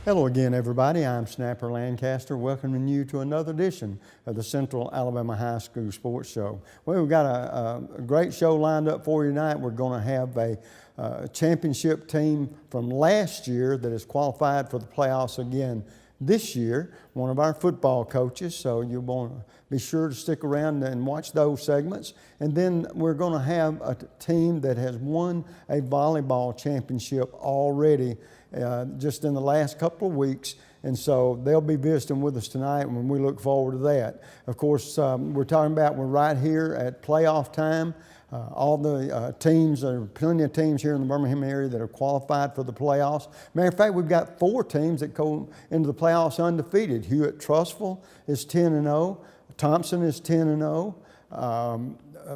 Hello again, everybody. I'm Snapper Lancaster, welcoming you to another edition of the Central Alabama High School Sports Show. Well, we've got a great show lined up for you tonight. We're going to have a championship team from last year that has qualified for the playoffs again this year, one of our football coaches, so you want to be sure to stick around and watch those segments. And then we're going to have a team that has won a volleyball championship already just in the last couple of weeks, and so they'll be visiting with us tonight, and we look forward to that. Of course, we're right here at playoff time. All the teams, there are plenty of teams here in the Birmingham area that are qualified for the playoffs. Matter of fact, we've got 4 teams that go into the playoffs undefeated. Hewitt-Trussville is 10-0. Thompson is 10-0.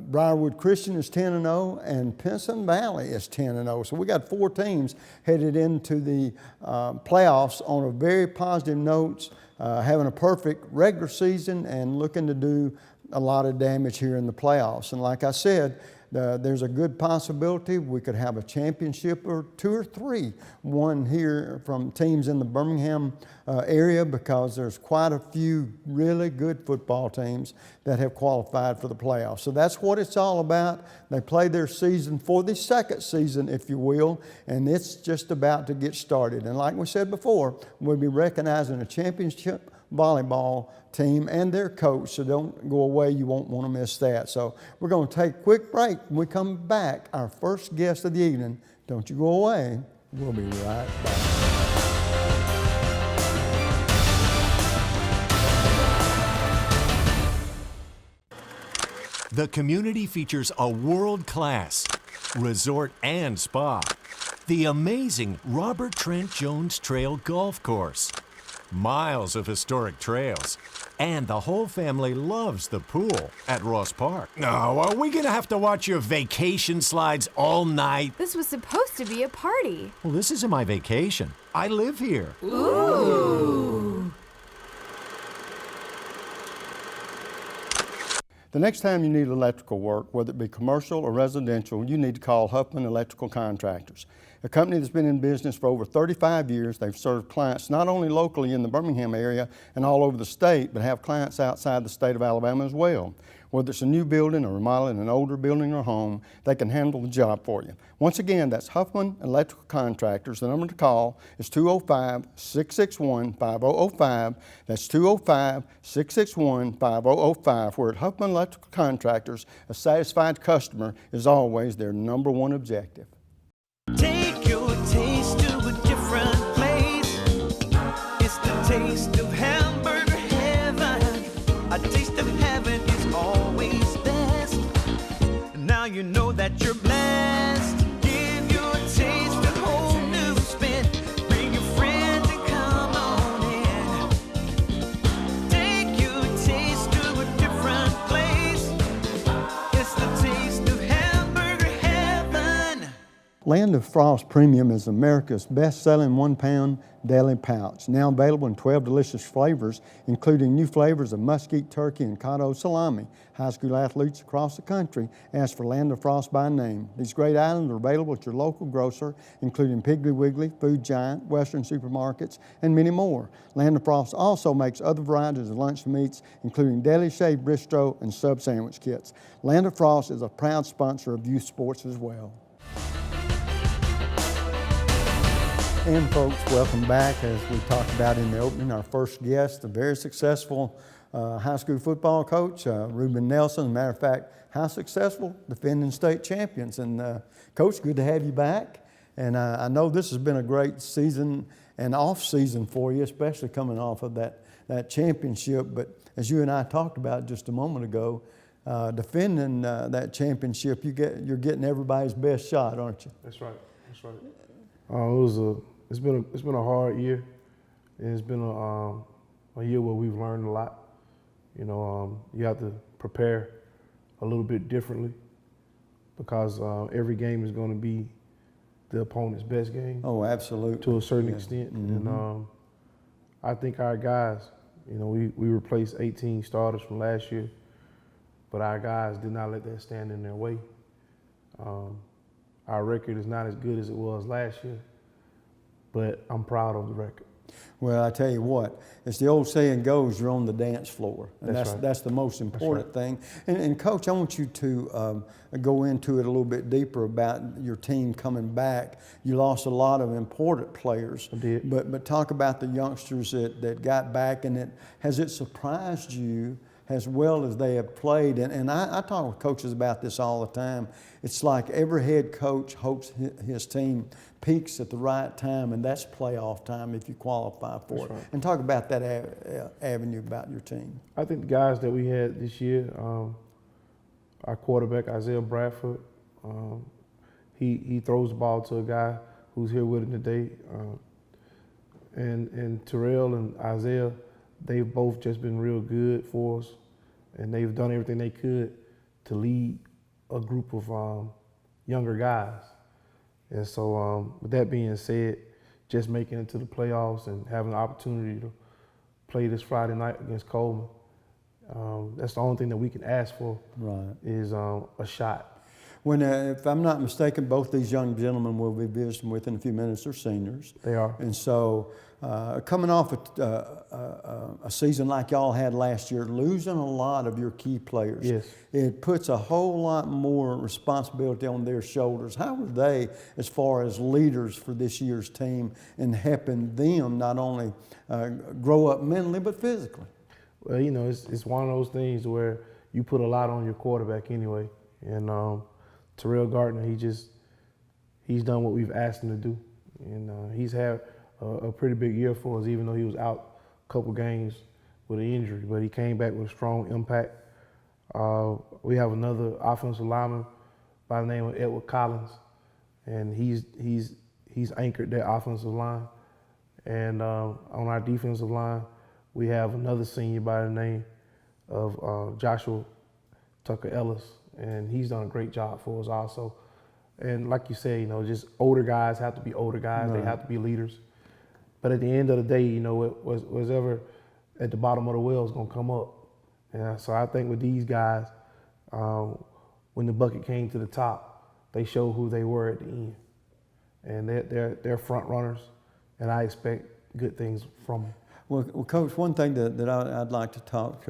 Briarwood Christian is 10-0, and Pinson Valley is 10-0. So we got 4 teams headed into the playoffs on a very positive notes, having a perfect regular season and looking to do a lot of damage here in the playoffs. And like I said, there's a good possibility we could have a championship or 2 or 3 won here from teams in the Birmingham area, because there's quite a few really good football teams that have qualified for the playoffs. So that's what it's all about. They play their season for the second season, if you will, and it's just about to get started. And like we said before, we'll be recognizing a championship volleyball team and their coach, so don't go away. You won't want to miss that. So we're going to take a quick break. When we come back, our first guest of the evening, don't you go away. We'll be right back. The community features a world-class resort and spa, the amazing Robert Trent Jones Trail Golf Course, miles of historic trails, and the whole family loves the pool at Ross Park. No, are we gonna have to watch your vacation slides all night? This was supposed to be a party. Well, this isn't my vacation. I live here. Ooh. The next time you need electrical work, whether it be commercial or residential, you need to call Huffman Electrical Contractors. A company that's been in business for over 35 years. They've served clients not only locally in the Birmingham area and all over the state, but have clients outside the state of Alabama as well. Whether it's a new building or remodeling an older building or home, they can handle the job for you. Once again, that's Huffman Electrical Contractors. The number to call is 205-661-5005. That's 205-661-5005. Where at Huffman Electrical Contractors, a satisfied customer is always their #1 objective. Take your taste to a different place. It's the taste of hamburger heaven. A taste of heaven is always best. Now you know that you're blessed. Give your taste a whole new spin. Bring your friends and come on in. Take your taste to a different place. It's the taste of hamburger heaven. Land of Frost Premium is America's best-selling 1-pound deli pouch, now available in 12 delicious flavors, including new flavors of mesquite turkey and cotto salami. High school athletes across the country ask for Land of Frost by name. These great items are available at your local grocer, including Piggly Wiggly, Food Giant, Western supermarkets, and many more. Land of Frost also makes other varieties of lunch meats, including deli shaved bistro and sub sandwich kits. Land of Frost is a proud sponsor of youth sports as well. And folks, welcome back. As we talked about in the opening, our first guest, a very successful high school football coach, Reuben Nelson. As a matter of fact, how successful? Defending state champions. And Coach, good to have you back. And I know this has been a great season and off season for you, especially coming off of that championship. But as you and I talked about just a moment ago, defending that championship, you're getting everybody's best shot, aren't you? That's right. That's right. It's been a hard year. It's been a year where we've learned a lot. You know, you have to prepare a little bit differently, because every game is going to be the opponent's best game. Oh, absolutely. To a certain extent. Mm-hmm. And I think our guys, you know, we replaced 18 starters from last year, but our guys did not let that stand in their way. Our record is not as good as it was last year, but I'm proud of the record. Well, I tell you what, as the old saying goes, you're on the dance floor, and That's right. that's the most important thing. And Coach, I want you to go into it a little bit deeper about your team coming back. You lost a lot of important players, I did. but talk about the youngsters that got back, and has it surprised you as well as they have played? And I talk with coaches about this all the time. It's like every head coach hopes his team peaks at the right time, and that's playoff time if you qualify for it. Right. And talk about that avenue about your team. I think the guys that we had this year, our quarterback, Isaiah Bradford, he throws the ball to a guy who's here with him today. And Terrell and Isaiah, they've both just been real good for us, and they've done everything they could to lead a group of younger guys. And so with that being said, just making it to the playoffs and having the opportunity to play this Friday night against Coleman, that's the only thing that we can ask for. Right. Is a shot. When, if I'm not mistaken, both these young gentlemen we'll be visiting with in a few minutes are seniors. They are. And so coming off a season like y'all had last year, losing a lot of your key players, Yes. it puts a whole lot more responsibility on their shoulders. How were they as far as leaders for this year's team in helping them not only grow up mentally but physically? Well, you know, it's one of those things where you put a lot on your quarterback anyway. And Terrell Gardner, he's done what we've asked him to do. And he's had a pretty big year for us, even though he was out a couple games with an injury. But he came back with a strong impact. We have another offensive lineman by the name of Edward Collins, and he's anchored that offensive line. And on our defensive line, we have another senior by the name of Joshua Tucker Ellis, and he's done a great job for us also. And like you said, you know, just older guys have to be older guys. Right. They have to be leaders. But at the end of the day, you know, whatever at the bottom of the well is going to come up. And so I think with these guys, when the bucket came to the top, they showed who they were at the end. And they're front runners, and I expect good things from them. Well, Coach, one thing that I'd like to talk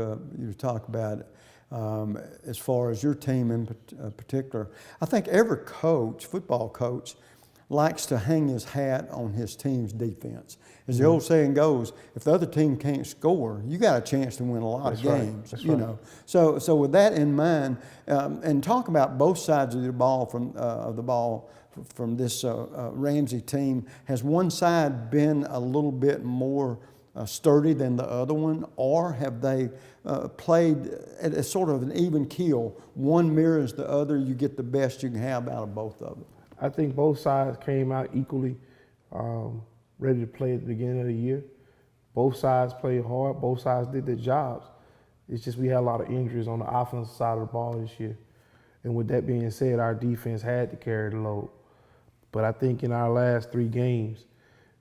about as far as your team in particular, I think every coach, football coach, likes to hang his hat on his team's defense. As the old saying goes, if the other team can't score, you got a chance to win a lot of games. That's you right. know. So with that in mind, and talk about both sides of the ball from this Ramsay team. Has one side been a little bit more sturdy than the other one, or have they played at a sort of an even keel? One mirrors the other, you get the best you can have out of both of them. I think both sides came out equally ready to play at the beginning of the year. Both sides played hard. Both sides did their jobs. It's just we had a lot of injuries on the offensive side of the ball this year. And with that being said, our defense had to carry the load. But I think in our last 3 games,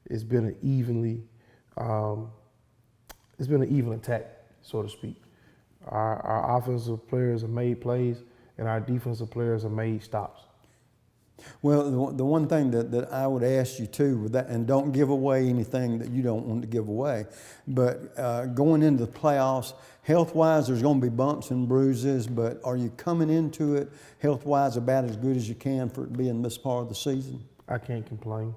it's been an even attack, so to speak. Our offensive players have made plays, and our defensive players have made stops. Well, the one thing that I would ask you too, with that, and don't give away anything that you don't want to give away, but going into the playoffs, health-wise, there's going to be bumps and bruises, but are you coming into it health-wise about as good as you can for it being this part of the season? I can't complain.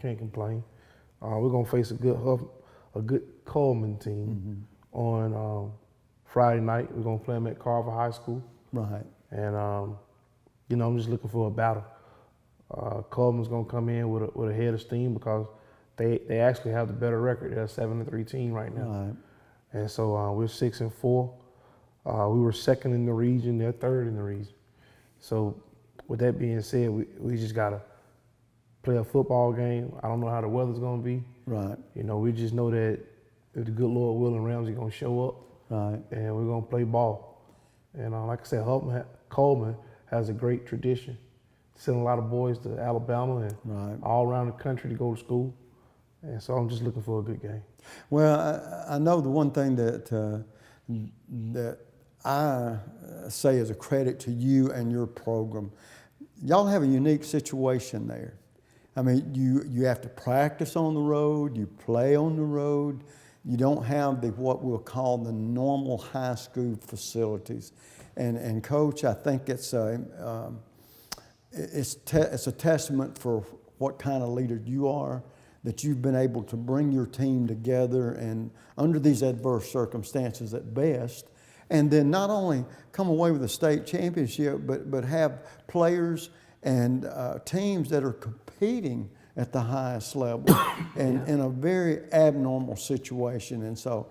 We're going to face a good Coleman team on Friday night. We're going to play them at Pelham High School. Right. And you know, I'm just looking for a battle. Coleman's going to come in with a head of steam because they actually have the better record. They're a 7-3 team right now. Right. And so we're 6-4. We were second in the region. They're third in the region. So with that being said, we just got to play a football game. I don't know how the weather's going to be. Right. You know, we just know that if the good Lord willing, Ramsay going to show up. Right. And we're going to play ball. And like I said, Coleman has a great tradition, sending a lot of boys to Alabama and all around the country to go to school. And so I'm just looking for a good game. Well, I know the one thing that I say is a credit to you and your program. Y'all have a unique situation there. I mean, you have to practice on the road, you play on the road. You don't have what we'll call the normal high school facilities. And Coach, I think it's a testament for what kind of leader you are, that you've been able to bring your team together and under these adverse circumstances at best, and then not only come away with a state championship, but have players and teams that are competing at the highest level and in a very abnormal situation. And so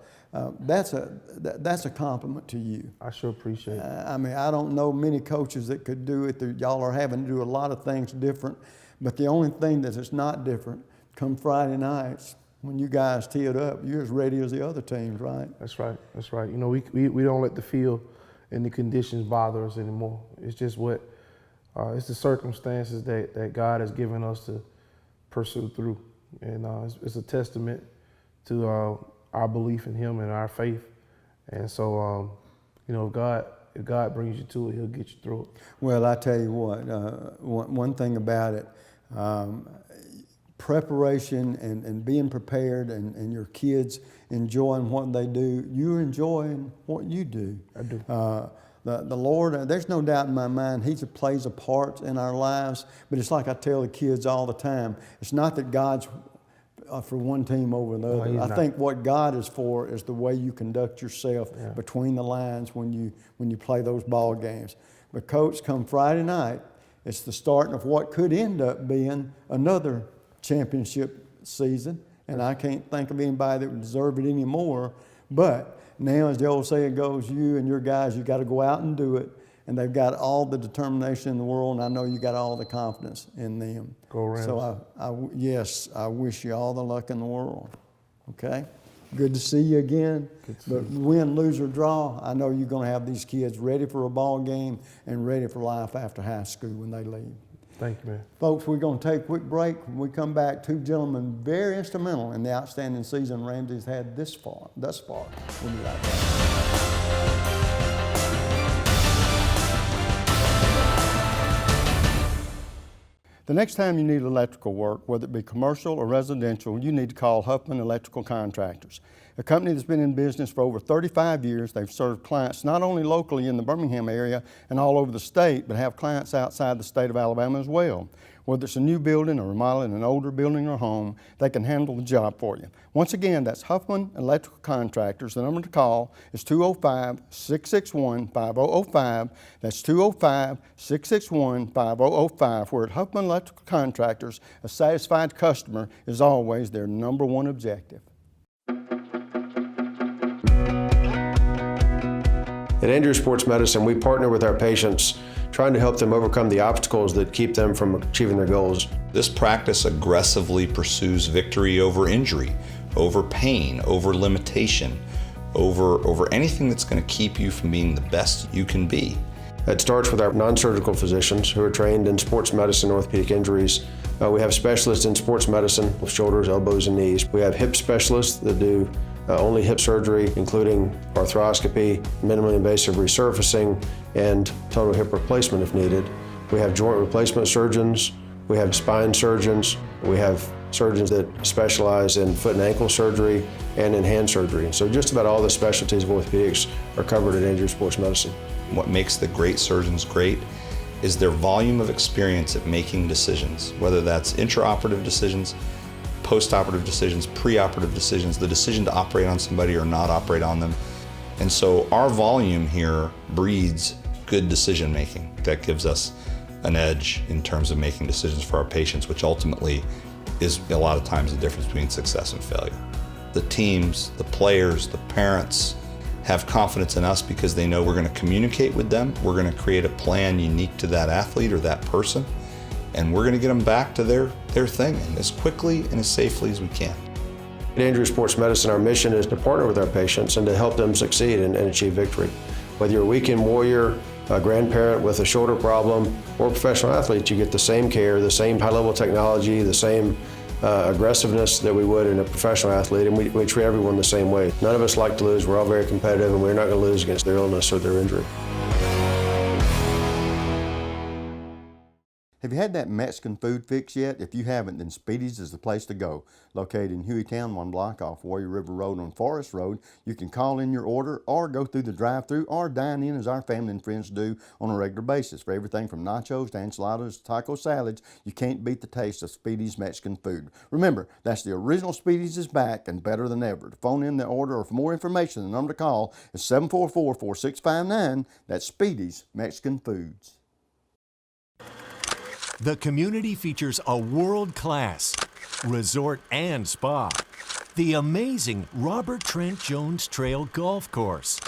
that's a compliment to you. I sure appreciate it. I mean, I don't know many coaches that could do it. Y'all are having to do a lot of things different, but the only thing that is not different, come Friday nights, when you guys tee it up, you're as ready as the other teams, right? That's right, that's right. You know, we don't let the field and the conditions bother us anymore. It's just it's the circumstances that God has given us to pursue through. And it's a testament to our belief in Him and our faith. And so, you know, if God brings you to it, He'll get you through it. Well, I tell you what, one thing about it, preparation and being prepared and your kids enjoying what they do, you're enjoying what you do. I do. The Lord, there's no doubt in my mind, He plays a part in our lives, but it's like I tell the kids all the time, it's not that God's for one team over the other. I think what God is for is the way you conduct yourself between the lines when you play those ball games. But Coach, come Friday night, it's the starting of what could end up being another championship season, and I can't think of anybody that would deserve it anymore. But now, as the old saying goes, you and your guys, you got to go out and do it, and they've got all the determination in the world, and I know you got all the confidence in them. Go Rams. So yes, I wish you all the luck in the world. Okay, good to see you again. But win, lose, or draw, I know you're going to have these kids ready for a ball game and ready for life after high school when they leave. Thank you, man. Folks, we're going to take a quick break. When we come back, two gentlemen very instrumental in the outstanding season Ramsay's had thus far. We'll be right back. The next time you need electrical work, whether it be commercial or residential, you need to call Huffman Electrical Contractors, a company that's been in business for over 35 years. They've served clients not only locally in the Birmingham area and all over the state, but have clients outside the state of Alabama as well. Whether it's a new building or remodeling an older building or home, they can handle the job for you. Once again, that's Huffman Electrical Contractors. The number to call is 205-661-5005. That's 205-661-5005. Where at Huffman Electrical Contractors, a satisfied customer is always their number one objective. At Andrew Sports Medicine, we partner with our patients, trying to help them overcome the obstacles that keep them from achieving their goals. This practice aggressively pursues victory over injury, over pain, over limitation, over anything that's going to keep you from being the best you can be. It starts with our non-surgical physicians who are trained in sports medicine, orthopedic injuries. We have specialists in sports medicine with shoulders, elbows, and knees. We have hip specialists that do only hip surgery, including arthroscopy, minimally invasive resurfacing, and total hip replacement if needed. We have joint replacement surgeons. We have spine surgeons. We have surgeons that specialize in foot and ankle surgery and in hand surgery. So just about all the specialties of orthopedics are covered at Andrew Sports Medicine. What makes the great surgeons great is their volume of experience at making decisions, whether that's intraoperative decisions, post-operative decisions, pre-operative decisions, the decision to operate on somebody or not operate on them. And so our volume here breeds good decision making. That gives us an edge in terms of making decisions for our patients, which ultimately is a lot of times the difference between success and failure. The teams, the players, the parents have confidence in us because they know we're going to communicate with them. We're going to create a plan unique to that athlete or that person, and we're going to get them back to their thing and as quickly and as safely as we can. At Andrew Sports Medicine, our mission is to partner with our patients and to help them succeed and achieve victory. Whether you're a weekend warrior, a grandparent with a shoulder problem, or a professional athlete, you get the same care, the same high-level technology, the same aggressiveness that we would in a professional athlete, and we treat everyone the same way. None of us like to lose. We're all very competitive, and we're not going to lose against their illness or their injury. Have you had that Mexican food fix yet? If you haven't, then Speedy's is the place to go. Located in Hueytown, 1 block off Warrior River Road on Forest Road, you can call in your order or go through the drive-thru or dine in as our family and friends do on a regular basis. For everything from nachos to enchiladas to taco salads, you can't beat the taste of Speedy's Mexican food. Remember, that's the original Speedy's is back and better than ever. To phone in the order or for more information, the number to call is 744-4659. That's Speedy's Mexican Foods. The community features a world-class resort and spa, the amazing Robert Trent Jones Trail Golf Course,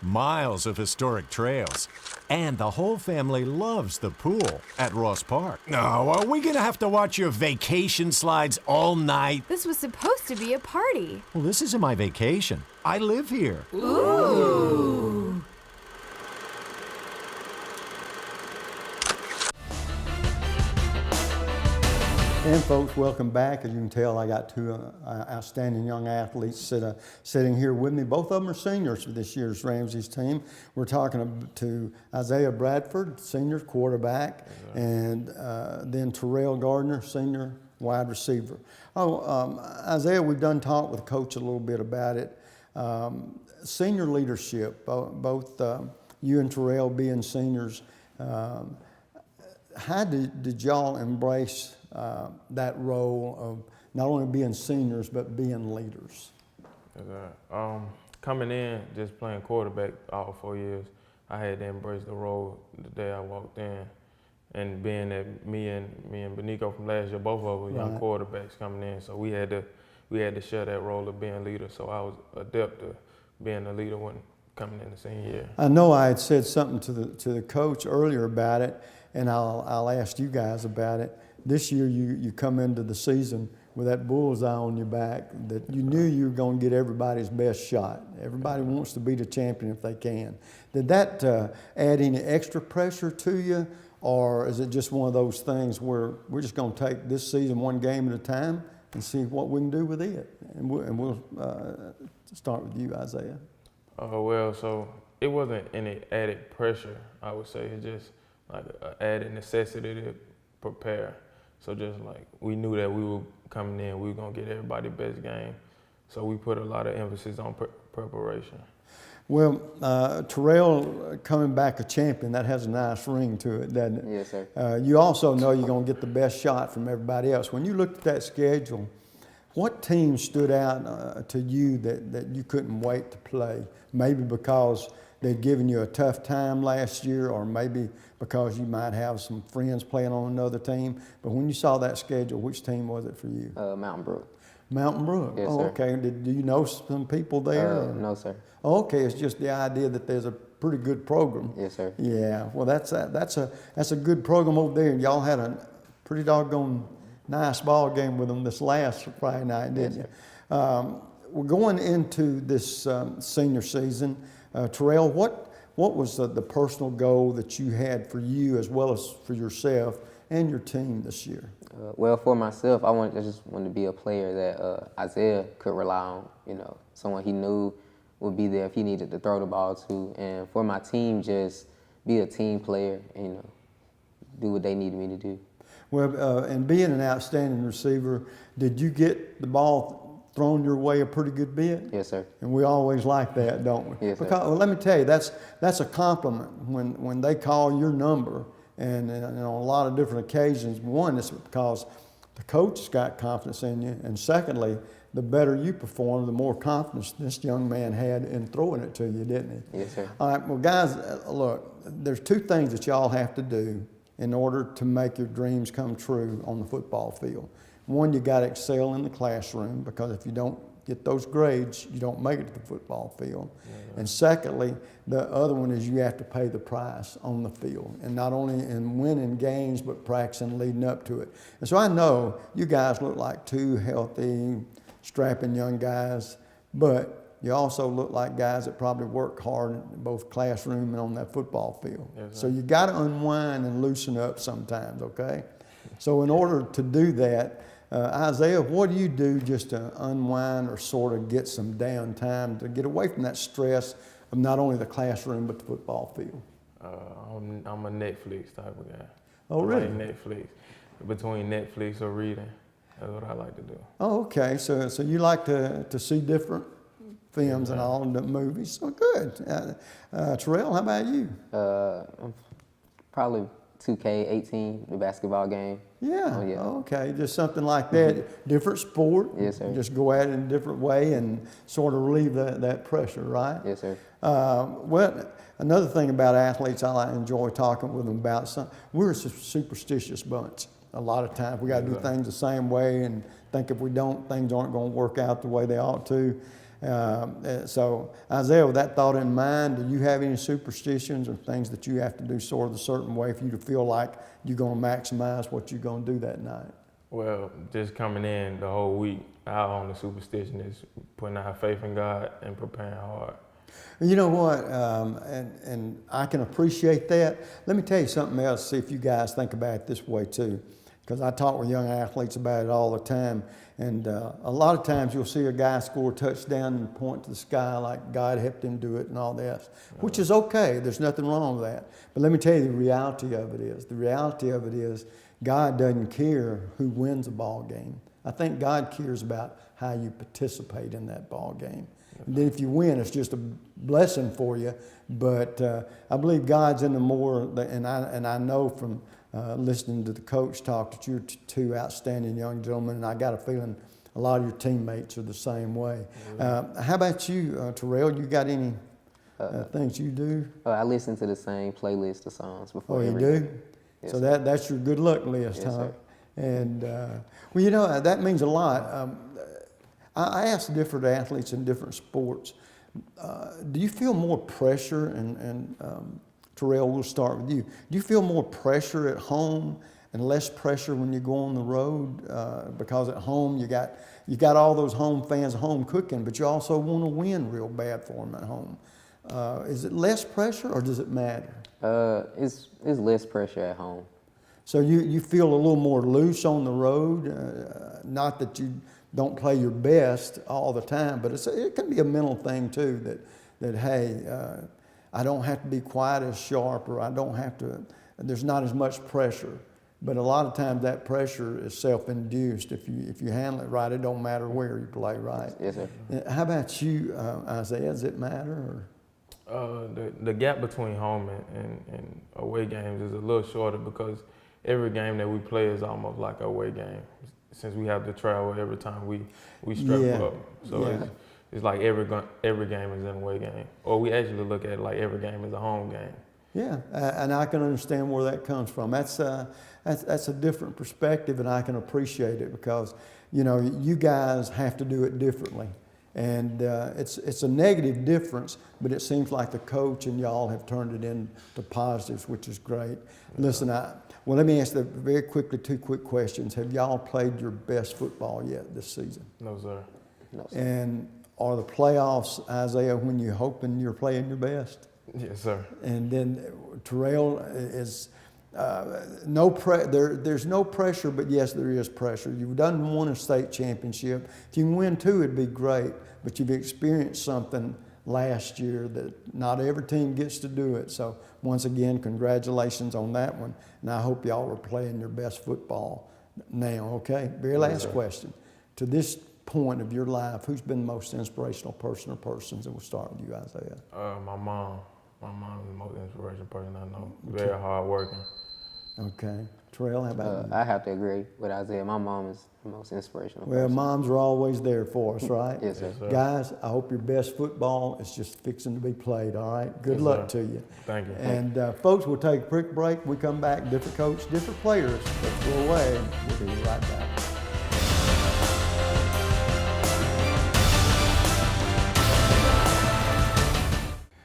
miles of historic trails, and the whole family loves the pool at Ross Park. No, are we gonna have to watch your vacation slides all night? This was supposed to be a party. Well, this isn't my vacation. I live here. Ooh. And folks, welcome back. As you can tell, I got two outstanding young athletes sitting here with me. Both of them are seniors for this year's Ramsay's team. We're talking to Isaiah Bradford, senior quarterback, and then Terrell Gardner, senior wide receiver. Isaiah, we've done talk with Coach a little bit about it. Senior leadership, both you and Terrell being seniors, how did y'all embrace that role of not only being seniors but being leaders? Coming in, just playing quarterback all 4 years, I had to embrace the role the day I walked in. And being that me and Benico from last year, both of us were young quarterbacks coming in, so we had to share that role of being leader. So I was adept to being a leader when coming in the senior year. I know I had said something to the coach earlier about it, and I'll ask you guys about it. This year you come into the season with that bullseye on your back that you knew you were going to get everybody's best shot. Everybody wants to be the champion if they can. Did that add any extra pressure to you, or is it just one of those things where we're just going to take this season one game at a time and see what we can do with it? And we'll start with you, Isaiah. Well, so it wasn't any added pressure, I would say. It's just like an added necessity to prepare. So just like we knew that we were coming in, we were gonna get everybody best game. So we put a lot of emphasis on preparation. Well, Terrell coming back a champion, that has a nice ring to it, doesn't it? Yes, sir. You also know you're gonna get the best shot from everybody else. When you looked at that schedule, what team stood out to you that you couldn't wait to play? Maybe because they'd given you a tough time last year, or maybe because you might have some friends playing on another team. But when you saw that schedule, which team was it for you? Mountain Brook. Mountain Brook. Yes, oh, sir. Okay. Do you know some people there? No, sir. Okay, it's just the idea that there's a pretty good program. Yes, sir. Yeah. Well, that's a good program over there, and y'all had a pretty doggone nice ball game with them this last Friday night, didn't you? We're going into this senior season. Terrell, what was the personal goal that you had for you as well as for yourself and your team this year? Well, for myself, I just wanted to be a player that Isaiah could rely on. You know, someone he knew would be there if he needed to throw the ball to. And for my team, just be a team player and, you know, do what they needed me to do. Well, and being an outstanding receiver, did you get the ball thrown your way a pretty good bit? Yes, sir. And we always like that, don't we? Yes, sir. Because, well, let me tell you, that's a compliment when they call your number, and on a lot of different occasions. One, it's because the coach has got confidence in you, and secondly, the better you perform, the more confidence this young man had in throwing it to you, didn't he? Yes, sir. All right, well, guys, look, there's two things that y'all have to do in order to make your dreams come true on the football field. One, you got to excel in the classroom, because if you don't get those grades, you don't make it to the football field. And secondly, the other one is you have to pay the price on the field, and not only in winning games, but practicing leading up to it. And so I know you guys look like two healthy, strapping young guys, but you also look like guys that probably work hard in both classroom and on that football field. Yes, so you got to unwind and loosen up sometimes, okay? So in order to do that, Isaiah, what do you do just to unwind or sort of get some downtime to get away from that stress of not only the classroom but the football field? I'm a Netflix type of guy. Oh, I really? like Netflix. Between Netflix or reading, that's what I like to do. Oh, okay. So you like to see different films and all the movies. So good. Terrell, how about you? Probably 2K18, the basketball game. Yeah. Oh, yeah. Okay. Just something like that. Different sport. Yes, sir. Just go at it in a different way and sort of relieve that pressure, right? Yes, sir. Well, another thing about athletes I enjoy talking with them about, we're a superstitious bunch. A lot of times we got to do things the same way and think if we don't, things aren't going to work out the way they ought to. So Isaiah, with that thought in mind, do you have any superstitions or things that you have to do sort of a certain way for you to feel like you're going to maximize what you're going to do that night? Well, just coming in the whole week, our only superstition is putting our faith in God and preparing hard. You know what, and I can appreciate that. Let me tell you something else, see if you guys think about it this way too, because I talk with young athletes about it all the time, and a lot of times you'll see a guy score a touchdown and point to the sky like God helped him do it and all that, which is okay, there's nothing wrong with that. But let me tell you the reality of it is, God doesn't care who wins a ball game. I think God cares about how you participate in that ball game. And then if you win, it's just a blessing for you. But I believe God's in the more, and I know from listening to the coach talk that you're two outstanding young gentlemen, and I got a feeling a lot of your teammates are the same way. How about you, Terrell? You got any things you do? I listen to the same playlist of songs before. Oh, you every do? game. Yes, So sir. that's your good luck list, Yes, huh? sir. And well, you know, that means a lot. I ask different athletes in different sports, do you feel more pressure, and Terrell, we'll start with you. Do you feel more pressure at home and less pressure when you go on the road? Because at home you got all those home fans home cooking, but you also want to win real bad for them at home. Is it less pressure or does it matter? It's less pressure at home. So you feel a little more loose on the road, not that you don't play your best all the time, but it can be a mental thing too, that hey, I don't have to be quite as sharp, or I don't have to, there's not as much pressure. But a lot of times that pressure is self-induced. If you handle it right, it don't matter where you play, right? Yes, sir. How about you, Isaiah? Does it matter? Or? The gap between home and away games is a little shorter because every game that we play is almost like an away game, since we have to travel every time we strap up. So it's like every game is an away game, or we actually look at it like every game is a home game. Yeah, and I can understand where that comes from. That's a different perspective, and I can appreciate it because, you know, you guys have to do it differently. And it's a negative difference, but it seems like the coach and y'all have turned it into positives, which is great. Listen, well, let me ask very quickly 2 quick questions. Have y'all played your best football yet this season? No, sir. No, sir. And are the playoffs, Isaiah, when you're hoping you're playing your best? Yes, sir. And then Terrell is there's no pressure, but yes, there is pressure. You've won a state championship. If you can win 2, it'd be great, but you've experienced something last year that not every team gets to do it. So once again, congratulations on that one. And I hope y'all are playing your best football now, okay? Very last question. To this point of your life, who's been the most inspirational person or persons? And we'll start with you, Isaiah. My mom. My mom is the most inspirational person I know. Very hard working. Okay. Terrell, how about you? I have to agree with Isaiah. My mom is the most inspirational Well, person. moms are always there for us, right? Yes, sir. Yes, sir. Guys, I hope your best football is just fixing to be played, all right? Good Yes, luck sir. to you. Thank you. And folks, we'll take a quick break. We come back, different coach, different players. Let's go away. We'll be right back.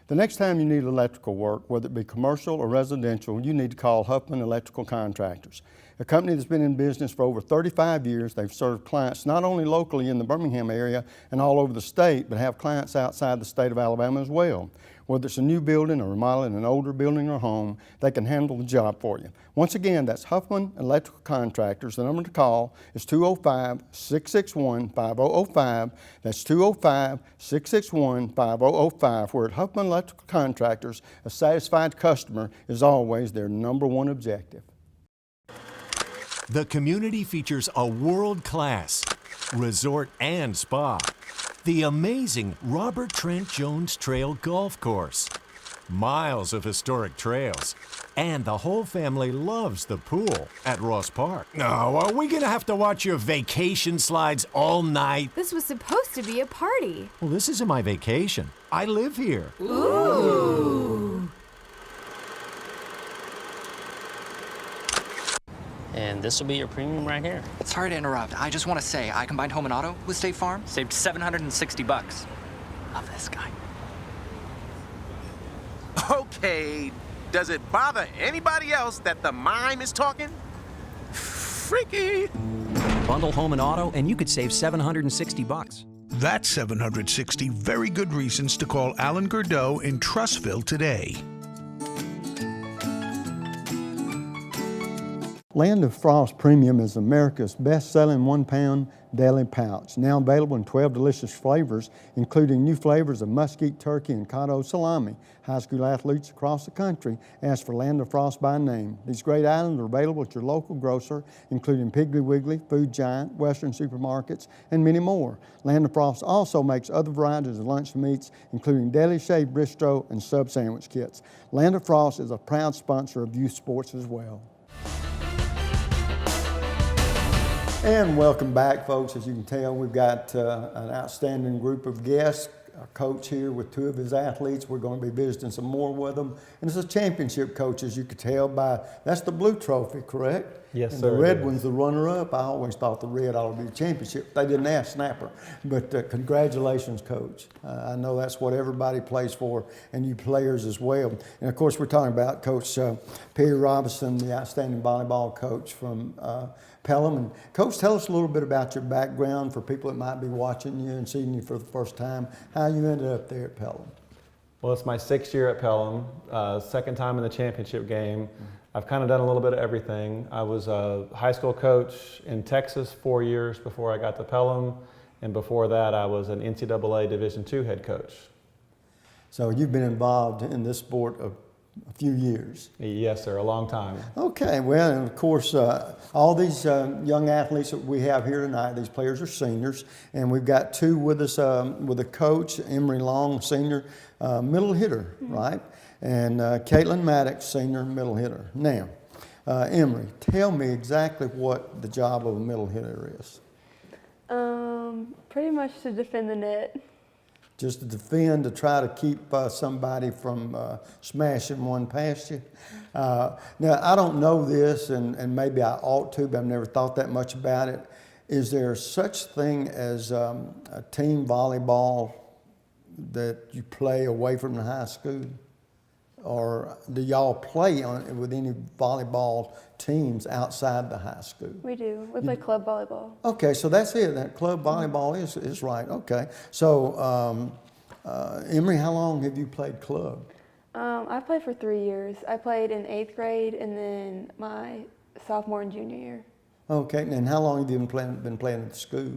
The next time you need electrical work, whether it be commercial or residential, you need to call Huffman Electrical Contractors. A company that's been in business for over 35 years. They've served clients not only locally in the Birmingham area and all over the state, but have clients outside the state of Alabama as well. Whether it's a new building or remodeling an older building or home, they can handle the job for you. Once again, that's Huffman Electrical Contractors. The number to call is 205-661-5005. That's 205-661-5005. Where at Huffman Electrical Contractors, a satisfied customer is always their #1 objective. The community features a world-class resort and spa, the amazing Robert Trent Jones Trail Golf Course, miles of historic trails, and the whole family loves the pool at Ross Park. No, are we gonna have to watch your vacation slides all night? This was supposed to be a party. Well, this isn't my vacation. I live here. Ooh. And this will be your premium right here. Sorry to interrupt. I just want to say, I combined home and auto with State Farm. Saved $760. Love this guy. Okay, does it bother anybody else that the mime is talking? Freaky. Bundle home and auto, and you could save $760. That's 760 very good reasons to call Alan Gurdeau in Trussville today. Land of Frost Premium is America's best-selling 1-pound deli pouch, now available in 12 delicious flavors, including new flavors of mesquite turkey and cotto salami. High school athletes across the country ask for Land of Frost by name. These great items are available at your local grocer, including Piggly Wiggly, Food Giant, Western supermarkets, and many more. Land of Frost also makes other varieties of lunch meats, including deli shaved bistro and sub sandwich kits. Land of Frost is a proud sponsor of youth sports as well. And welcome back, folks. As you can tell, we've got an outstanding group of guests. Our coach here with 2 of his athletes. We're going to be visiting some more with them. And it's a championship coach, as you could tell by, that's the blue trophy, correct? Yes, and sir. the red one's the runner-up. I always thought the red ought to be the championship. They didn't ask Snapper. But congratulations, Coach. I know that's what everybody plays for, and you players as well. And, of course, we're talking about Coach Perry Robinson, the outstanding volleyball coach from Pelham. And Coach, tell us a little bit about your background for people that might be watching you and seeing you for the first time, how you ended up there at Pelham. Well, it's my 6th year at Pelham, second time in the championship game. I've kind of done a little bit of everything. I was a high school coach in Texas 4 years before I got to Pelham, and before that I was an NCAA Division II head coach. So you've been involved in this sport a few years. Yes, sir, a long time. Okay, well, and of course, all these young athletes that we have here tonight, these players are seniors, and we've got 2 with us with a coach, Emery Long, senior middle hitter, right? And Caitlin Maddox, senior middle hitter. Now, Emery, tell me exactly what the job of a middle hitter is. Pretty much to defend the net. Just to defend, to try to keep somebody from smashing one past you. Now, I don't know this, and maybe I ought to, but I've never thought that much about it. Is there such thing as a team volleyball that you play away from the high school? Or do y'all play with any volleyball teams outside the high school? We do. We play club volleyball. Okay, so that's it. That club volleyball is right. Okay. So, Emery, how long have you played club? I played for 3 years. I played in 8th grade and then my sophomore and junior year. Okay, and how long have you been playing at the school?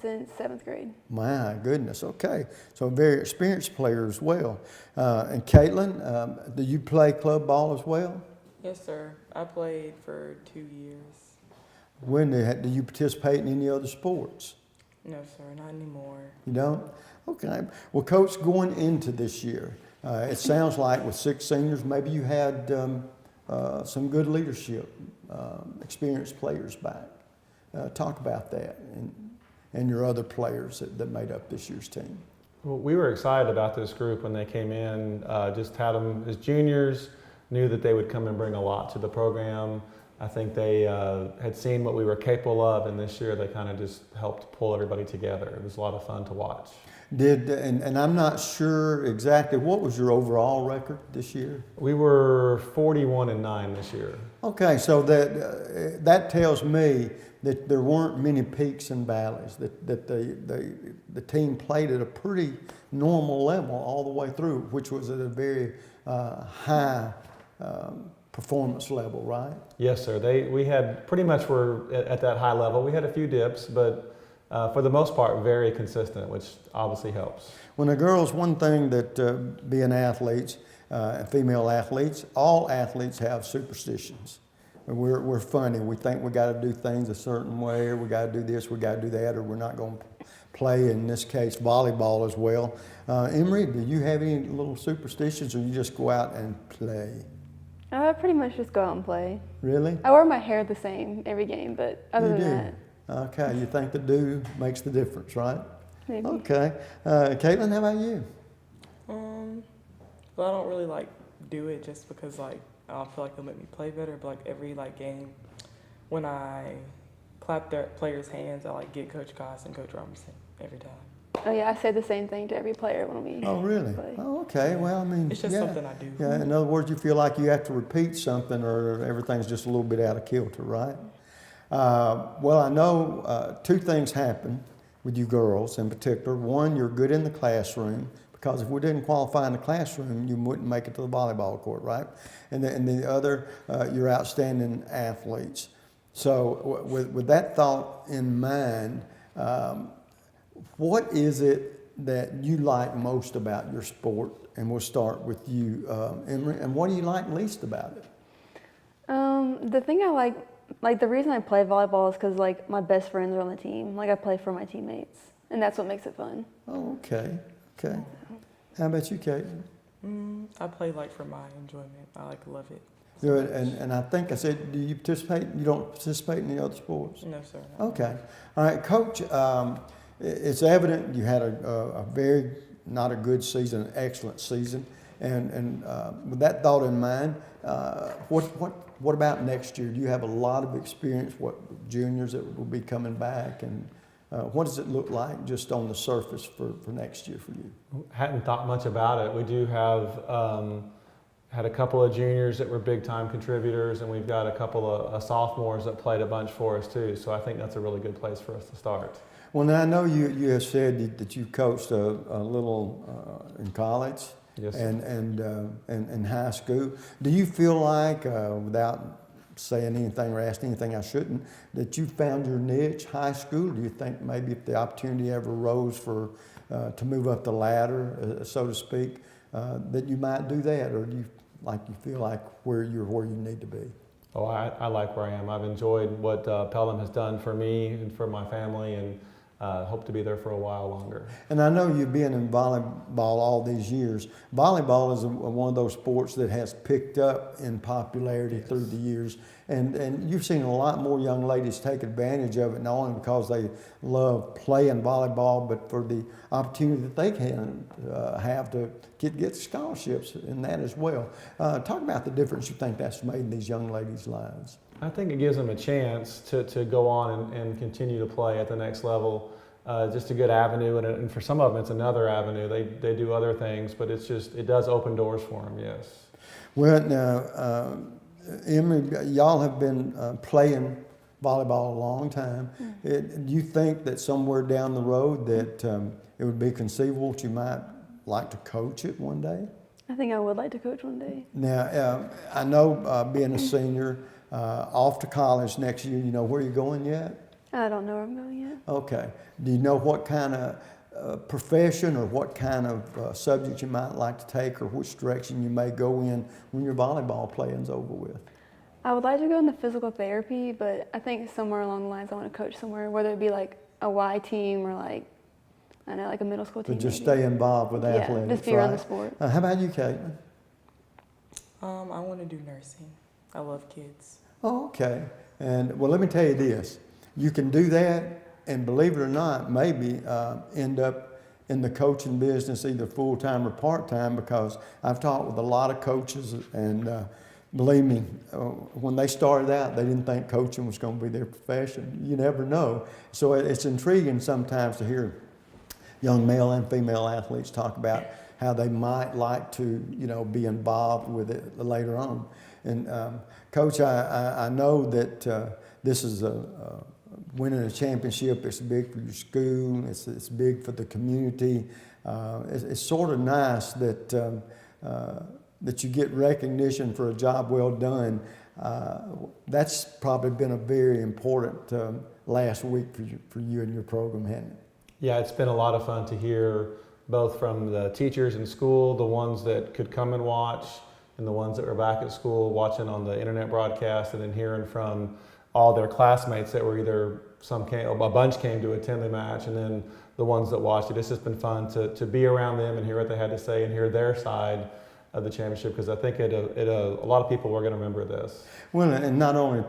Since 7th grade. My goodness, okay. So a very experienced player as well. And Caitlin, do you play club ball as well? Yes, sir. I played for 2 years. When do you participate in any other sports? No, sir, not anymore. You don't? Okay. Well, Coach, going into this year, it sounds like with 6 seniors, maybe you had some good leadership, experienced players back. Talk about that and your other players that made up this year's team. Well, we were excited about this group when they came in. Just had them as juniors, knew that they would come and bring a lot to the program. I think they had seen what we were capable of, and this year they kind of just helped pull everybody together. It was a lot of fun to watch. And I'm not sure exactly, what was your overall record this year? We were 41-9 this year. Okay, so that tells me that there weren't many peaks and valleys, that the team played at a pretty normal level all the way through, which was at a very high performance level, right? Yes, sir. We had pretty much were at that high level. We had a few dips, but for the most part, very consistent, which obviously helps. When the girls, one thing that being athletes, female athletes, all athletes have superstitions. we're funny. We think we got to do things a certain way, or we got to do this, we got to do that, or we're not going to play, in this case, volleyball as well. Emery, do you have any little superstitions, or you just go out and play? I pretty much just go out and play. Really? I wear my hair the same every game, but other You than do? that. Okay, you think the do makes the difference, right? Maybe. Okay. Caitlin, how about you? Well, I don't really like do it just because like I feel like it'll make me play better. But like every like game, when I clap their players' hands, I like get Coach Goss and Coach Robinson every time. Oh yeah, I say the same thing to every player when we Oh, really? play. Oh, okay. Well, I mean, It's just yeah. something I do. Yeah. In other words, you feel like you have to repeat something, or everything's just a little bit out of kilter, right? Well, I know two things happen with you girls in particular. One, you're good in the classroom, because if we didn't qualify in the classroom, you wouldn't make it to the volleyball court, right? And the other, you're outstanding athletes. So with that thought in mind, what is it that you like most about your sport? And we'll start with you, Emery. And what do you like least about it? The thing I like the reason I play volleyball is because like my best friends are on the team. Like I play for my teammates, and that's what makes it fun. Oh, okay, okay. How about you, Caitlin? I play like for my enjoyment. I like love it. Good, and I think I said, do you participate? You don't participate in the other sports? No, sir. Okay. All right, Coach, it's evident you had a very, not a good season, an excellent season. And with that thought in mind, what about next year? Do you have a lot of experience, juniors that will be coming back? And what does it look like just on the surface for next year for you? Hadn't thought much about it. We do have had a couple of juniors that were big-time contributors, and we've got a couple of sophomores that played a bunch for us too. So I think that's a really good place for us to start. Well, now I know you have said that you coached a little in college. Yes. And high school. Do you feel like, without saying anything or asking anything I shouldn't, that you found your niche high school? Do you think maybe if the opportunity ever arose to move up the ladder, so to speak, that you might do that, or do you feel like where you need to be? Oh, I like where I am. I've enjoyed what Pelham has done for me and for my family, and hope to be there for a while longer. And I know you've been in volleyball all these years. Volleyball is one of those sports that has picked up in popularity through the years. And you've seen a lot more young ladies take advantage of it, not only because they love playing volleyball, but for the opportunity that they can have to get scholarships in that as well. Talk about the difference you think that's made in these young ladies' lives. I think it gives them a chance to go on and continue to play at the next level. Just a good avenue, and for some of them it's another avenue. They do other things, but it does open doors for them, yes. Well, now, Emery, y'all have been playing volleyball a long time. Do you think that somewhere down the road that it would be conceivable that you might like to coach it one day? I think I would like to coach one day. Now, I know being a senior, off to college next year, you know where you're going yet? I don't know where I'm going yet. Okay. Do you know what kind of profession or what kind of subject you might like to take, or which direction you may go in when your volleyball playing's over with? I would like to go into physical therapy, but I think somewhere along the lines I want to coach somewhere, whether it be like a Y team or like a middle school team. But just maybe. stay involved with athletics, just be around the sport. How about you, Caitlin? I want to do nursing. I love kids. Oh, okay. And well, let me tell you this. You can do that, and believe it or not, maybe end up in the coaching business either full-time or part-time, because I've talked with a lot of coaches, and believe me, when they started out, they didn't think coaching was going to be their profession. You never know. So it's intriguing sometimes to hear young male and female athletes talk about how they might like to, be involved with it later on. And Coach, I know that this is winning a championship. It's big for your school. It's big for the community. It's sort of nice that that you get recognition for a job well done. That's probably been a very important last week for you and your program, hasn't it? Yeah, it's been a lot of fun to hear both from the teachers in school, the ones that could come and watch, and the ones that were back at school watching on the internet broadcast, and then hearing from all their classmates that were either a bunch came to attend the match, and then the ones that watched it. It's just been fun to be around them and hear what they had to say and hear their side of the championship, because I think a lot of people were going to remember this. Well, and not only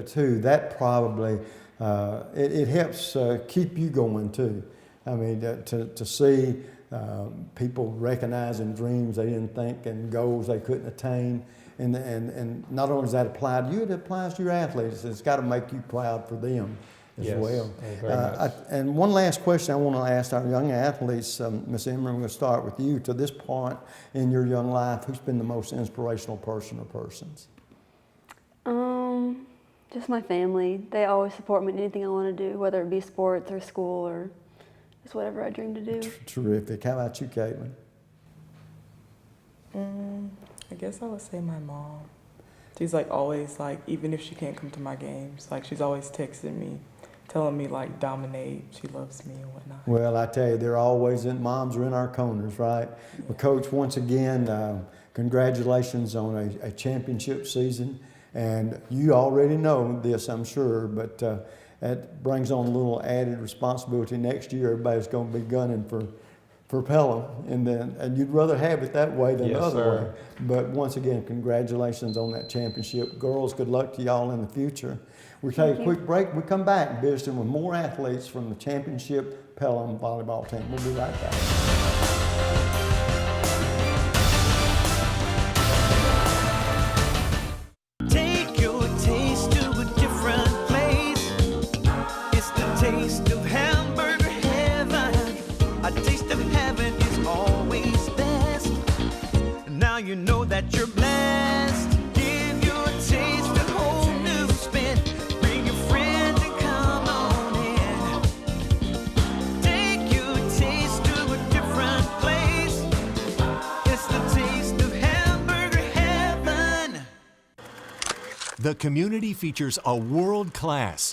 too, that probably it helps keep you going too. I mean, to see people recognizing dreams they didn't think and goals they couldn't attain, and not only does that apply to you, it applies to your athletes. It's got to make you proud for them as well. Very much. And one last question I want to ask our young athletes, Ms. Emery, I'm going to start with you. To this point in your young life, who's been the most inspirational person or persons? Just my family. They always support me in anything I want to do, whether it be sports or school or just whatever I dream to do. Terrific. How about you, Caitlin? I guess I would say my mom. She's like always like, even if she can't come to my games, like she's always texting me, telling me like dominate, she loves me and whatnot. Well, I tell you, they're always moms are in our corners, right? Well, Coach, once again, congratulations on a championship season. And you already know this, I'm sure, but that brings on a little added responsibility next year. Everybody's going to be gunning for Pelham, and you'd rather have it that way than the other way. But once again, congratulations on that championship. Girls, good luck to y'all in the future. We'll take a quick break. We come back visiting with more athletes from the championship Pelham volleyball team. We'll be right back. Take your taste to a different place. It's the taste of hamburger heaven. A taste of heaven is always best. Now you know that you're blessed. Give your taste a whole new spin. Bring your friends and come on in. Take your taste to a different place. It's the taste of hamburger heaven. The community features a world-class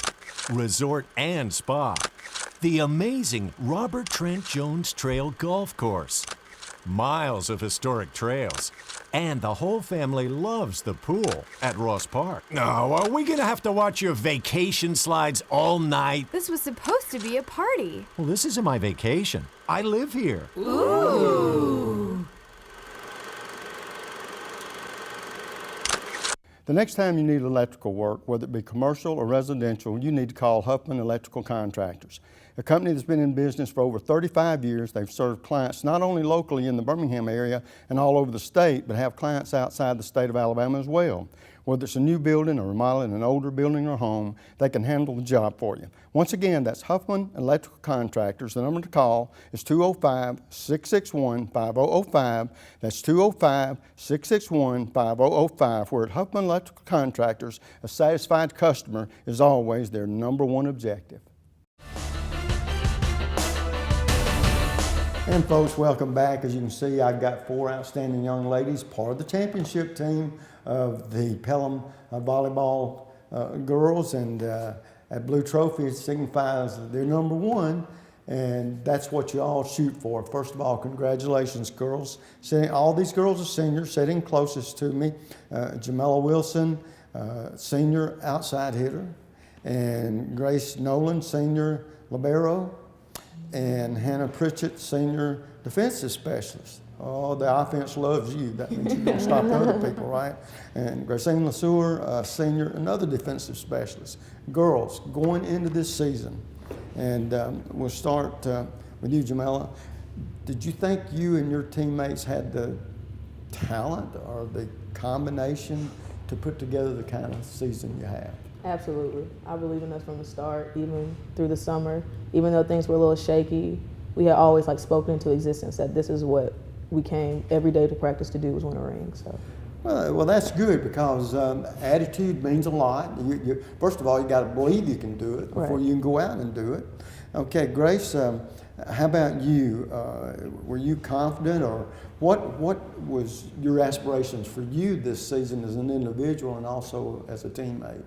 resort and spa, the amazing Robert Trent Jones Trail Golf Course, miles of historic trails, and the whole family loves the pool at Ross Park. No, are we gonna have to watch your vacation slides all night? This was supposed to be a party. Well, this isn't my vacation. I live here. Ooh. The next time you need electrical work, whether it be commercial or residential, you need to call Huffman Electrical Contractors, a company that's been in business for over 35 years. They've served clients not only locally in the Birmingham area and all over the state, but have clients outside the state of Alabama as well. Whether it's a new building or remodeling an older building or home, they can handle the job for you. Once again, that's Huffman Electrical Contractors. The number to call is 205-661-5005. That's 205-661-5005. Where at Huffman Electrical Contractors, a satisfied customer is always their number one objective. And folks, welcome back. As you can see, I've got 4 outstanding young ladies, part of the championship team of the Pelham volleyball girls, and that blue trophy signifies they're number one, and that's what you all shoot for. First of all, congratulations, girls. All these girls are seniors. Sitting closest to me, Jamela Wilson, senior outside hitter, and Grace Nolan, senior libero, and Hannah Pritchett, senior defensive specialist. Oh, the offense loves you. That means you're going to stop the other people, right? And Gracine LeSueur, senior, another defensive specialist. Girls, going into this season, and we'll start with you, Jamela. Did you think you and your teammates had the talent or the combination to put together the kind of season you have? Absolutely. I believe in us from the start, even through the summer. Even though things were a little shaky, we had always spoken into existence that this is what we came every day to practice to do, was win a ring. So. Well, that's good, because attitude means a lot. First of all, you got to believe you can do it before you can go out and do it. Okay, Grace, how about you? Were you confident, or what was your aspirations for you this season as an individual and also as a teammate?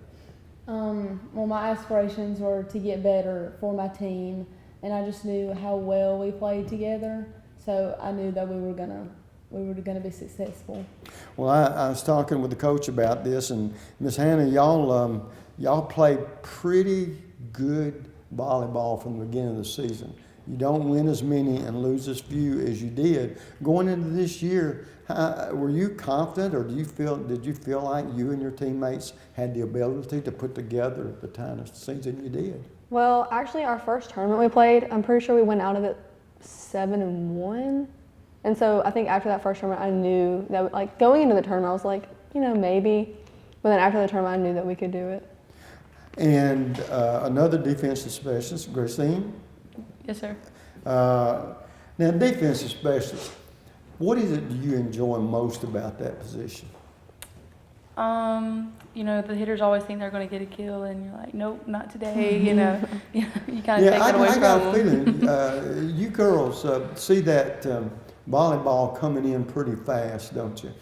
Well, my aspirations were to get better for my team, and I just knew how well we played together. So I knew that we were going to we were going to be successful. Well, I was talking with the coach about this, and Miss Hannah, y'all played pretty good volleyball from the beginning of the season. You don't win as many and lose as few as you did. Going into this year, were you confident, or did you feel like you and your teammates had the ability to put together the kind of season you did? Well, actually, our first tournament we played, I'm pretty sure we went out of it 7-1. And so I think after that first tournament, I knew that, like, going into the tournament, I was like, maybe. But then after the tournament, I knew that we could do it. And another defensive specialist, Christine. Yes, sir. Now, defensive specialist, what is it do you enjoy most about that position? The hitters always think they're going to get a kill, and you're like, nope, not today. You kind of take it away from them. I got a feeling you girls see that volleyball coming in pretty fast, don't you?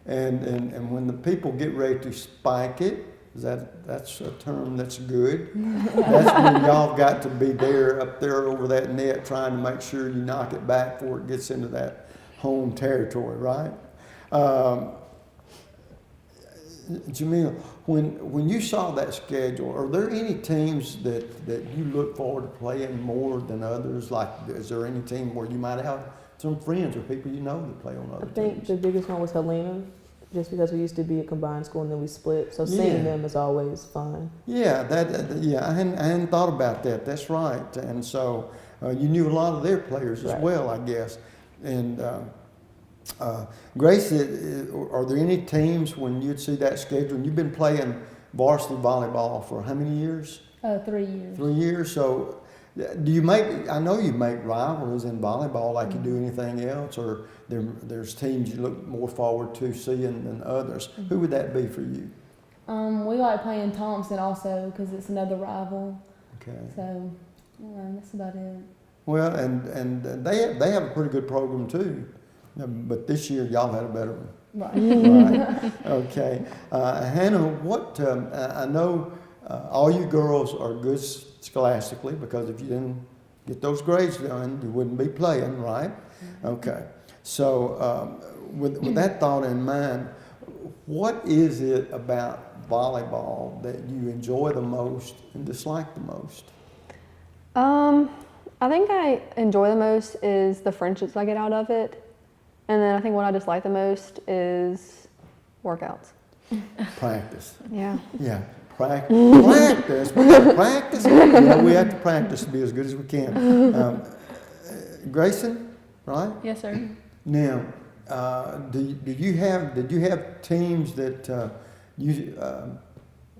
And when the people get ready to spike it, that's a term that's good. That's when y'all got to be up there over that net trying to make sure you knock it back before it gets into that home territory, right? Jamila, when you saw that schedule, are there any teams that you look forward to playing more than others? Like, is there any team where you might have some friends or people you know that play on other teams? I think the biggest one was Helena, just because we used to be a combined school and then we split. So seeing them is always fun. Yeah, I hadn't thought about that. That's right. And so you knew a lot of their players as well, I guess. And Grace, are there any teams when you'd see that schedule? And you've been playing varsity volleyball for how many years? 3 years. 3 years. So I know you make rivalries in volleyball like you do anything else, or there's teams you look more forward to seeing than others. Who would that be for you? We like playing Thompson also because it's another rival. Okay. So that's about it. Well, and they have a pretty good program too, but this year y'all had a better one. Right. Right. Okay. Hannah, I know all you girls are good scholastically, because if you didn't get those grades done, you wouldn't be playing, right? Okay. So with that thought in mind, what is it about volleyball that you enjoy the most and dislike the most? I think I enjoy the most is the friendships I get out of it. And then I think what I dislike the most is workouts. Practice. Yeah. Yeah. Practice. We got to practice. We have to practice to be as good as we can. Grayson, right? Yes, sir. Now, did you have teams that you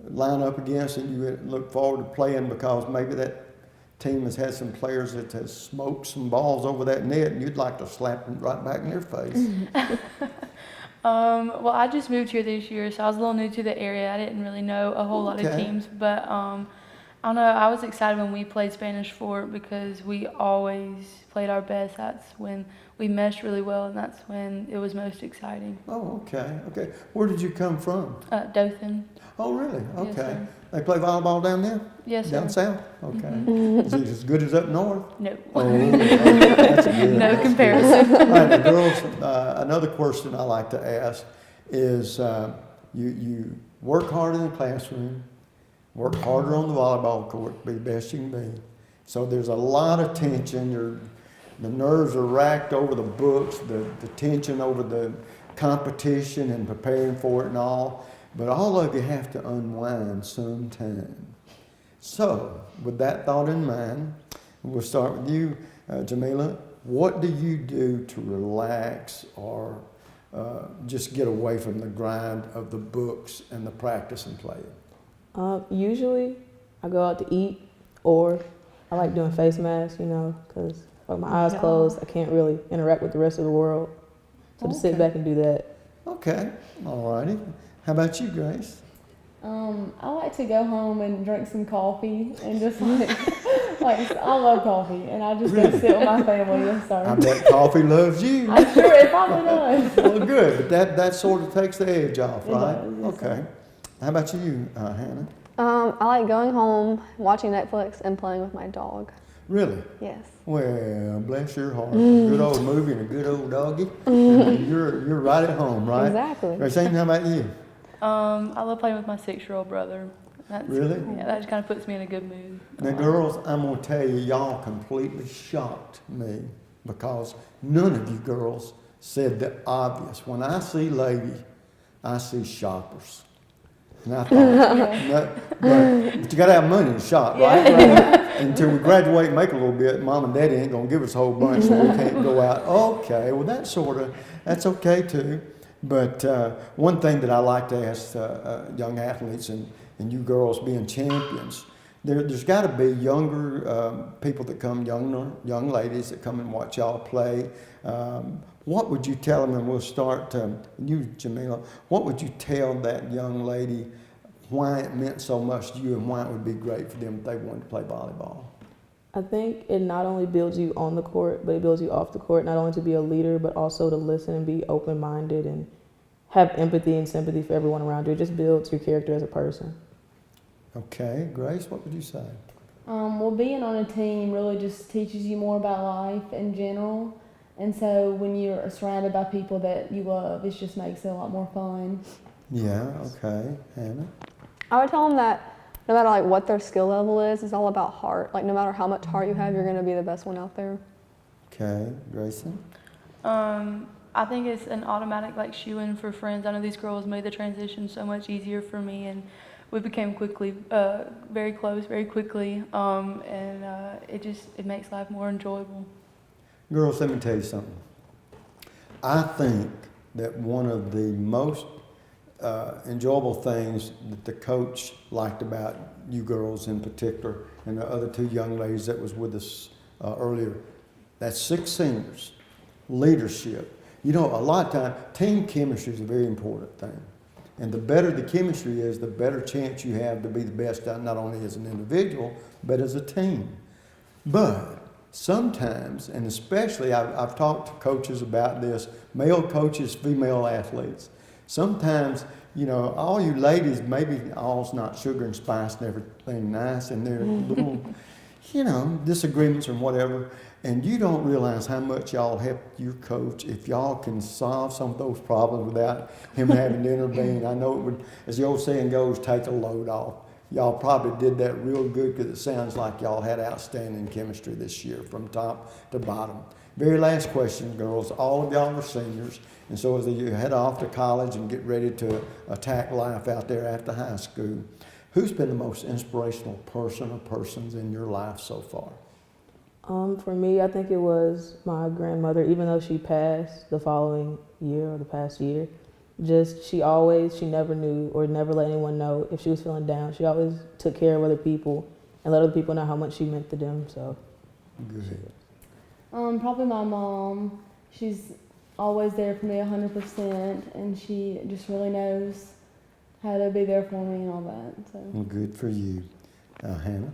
line up against and you look forward to playing because maybe that team has had some players that has smoked some balls over that net and you'd like to slap them right back in their face? Well, I just moved here this year, so I was a little new to the area. I didn't really know a whole lot of teams, but I don't know. I was excited when we played Spanish Fort because we always played our best. That's when we meshed really well, and that's when it was most exciting. Oh, okay, okay. Where did you come from? Dothan. Oh, really? Okay. Yes, sir. They play volleyball down there? Yes, sir. Down south? Okay. Is it as good as up north? No. Oh, that's good. No comparison. All right, the girls, another question I like to ask is you work hard in the classroom, work harder on the volleyball court, be the best you can be. So there's a lot of tension. The nerves are racked over the books, the tension over the competition and preparing for it and all. But all of you have to unwind sometime. So, with that thought in mind, we'll start with you, Jamila. What do you do to relax or just get away from the grind of the books and the practice and playing? Usually, I go out to eat, or I like doing face masks, because with my eyes closed, I can't really interact with the rest of the world. So to sit back and do that. Okay, all righty. How about you, Grace? I like to go home and drink some coffee and just I love coffee, and I just go sit with my family. Yes, sir. I bet coffee loves you. I'm sure it probably does. Well, good, but that sort of takes the edge off, right? Yes, okay. sir. How about you, Hannah? I like going home, watching Netflix, and playing with my dog. Really? Yes. Well, bless your heart. A good old movie and a good old doggy. You're right at home, right? Exactly. Racine, how about you? I love playing with my 6-year-old brother. Really? Yeah, that just kind of puts me in a good mood. Now, girls, I'm going to tell you, y'all completely shocked me because none of you girls said the obvious. When I see ladies, I see shoppers. And I thought, but you got to have money to shop, right? Until we graduate and make a little bit, Mom and Daddy ain't going to give us a whole bunch, so we can't go out. Okay, well, that's okay too. But one thing that I like to ask young athletes and you girls being champions, there's got to be younger people that come, young ladies that come and watch y'all play. What would you tell them, and we'll start, you, Jamila, what would you tell that young lady why it meant so much to you and why it would be great for them if they wanted to play volleyball? I think it not only builds you on the court, but it builds you off the court, not only to be a leader, but also to listen and be open-minded and have empathy and sympathy for everyone around you. It just builds your character as a person. Okay, Grace, what would you say? Well, being on a team really just teaches you more about life in general. And so when you're surrounded by people that you love, it just makes it a lot more fun. Yeah, okay. Hannah? I would tell them that no matter like what their skill level is, it's all about heart. Like no matter how much heart you have, you're going to be the best one out there. Okay, Grayson? I think it's an automatic like shoe-in for friends. I know these girls made the transition so much easier for me, and we became very close very quickly, and it makes life more enjoyable. Girls, let me tell you something. I think that one of the most enjoyable things that the coach liked about you girls in particular, and the other two young ladies that was with us earlier, that's 6 seniors, leadership. You know, a lot of times, team chemistry is a very important thing. And the better the chemistry is, the better chance you have to be the best, not only as an individual, but as a team. But sometimes, and especially I've talked to coaches about this, male coaches, female athletes. Sometimes, you know, all you ladies, maybe all's not sugar and spice and everything nice, and there are little, you know, disagreements and whatever. And you don't realize how much y'all help your coach if y'all can solve some of those problems without him having to intervene. I know it would, as the old saying goes, take a load off. Y'all probably did that real good because it sounds like y'all had outstanding chemistry this year from top to bottom. Very last question, girls. All of y'all are seniors, and so as you head off to college and get ready to attack life out there after high school, who's been the most inspirational person or persons in your life so far? For me, I think it was my grandmother, even though she passed the following year or the past year. She never knew or never let anyone know if she was feeling down. She always took care of other people and let other people know how much she meant to them. So, good. Probably my mom. She's always there for me 100%, and she just really knows how to be there for me and all that. So. Well, good for you. Hannah?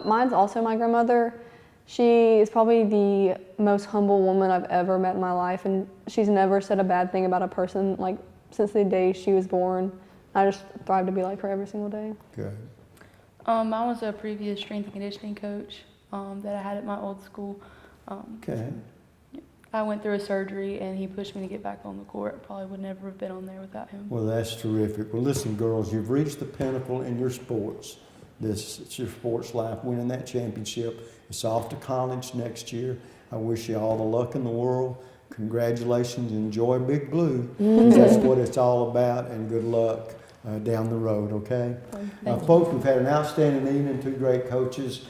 Mine's also my grandmother. She is probably the most humble woman I've ever met in my life, and she's never said a bad thing about a person, like, since the day she was born. I just strive to be like her every single day. Good. I was a previous strength and conditioning coach that I had at my old school. Okay. I went through a surgery, and he pushed me to get back on the court. Probably would never have been on there without him. Well, that's terrific. Well, listen, girls, you've reached the pinnacle in your sports. It's your sports life, winning that championship. It's off to college next year. I wish you all the luck in the world. Congratulations. Enjoy Big Blue. That's what it's all about, and good luck down the road, okay? Folks, we've had an outstanding evening, 2 great coaches,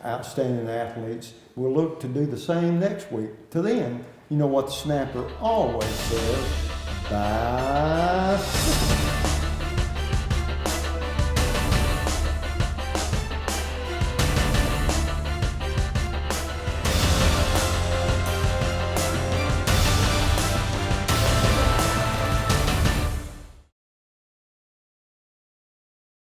outstanding athletes. We'll look to do the same next week. Till then, you know what the snapper always says, bye.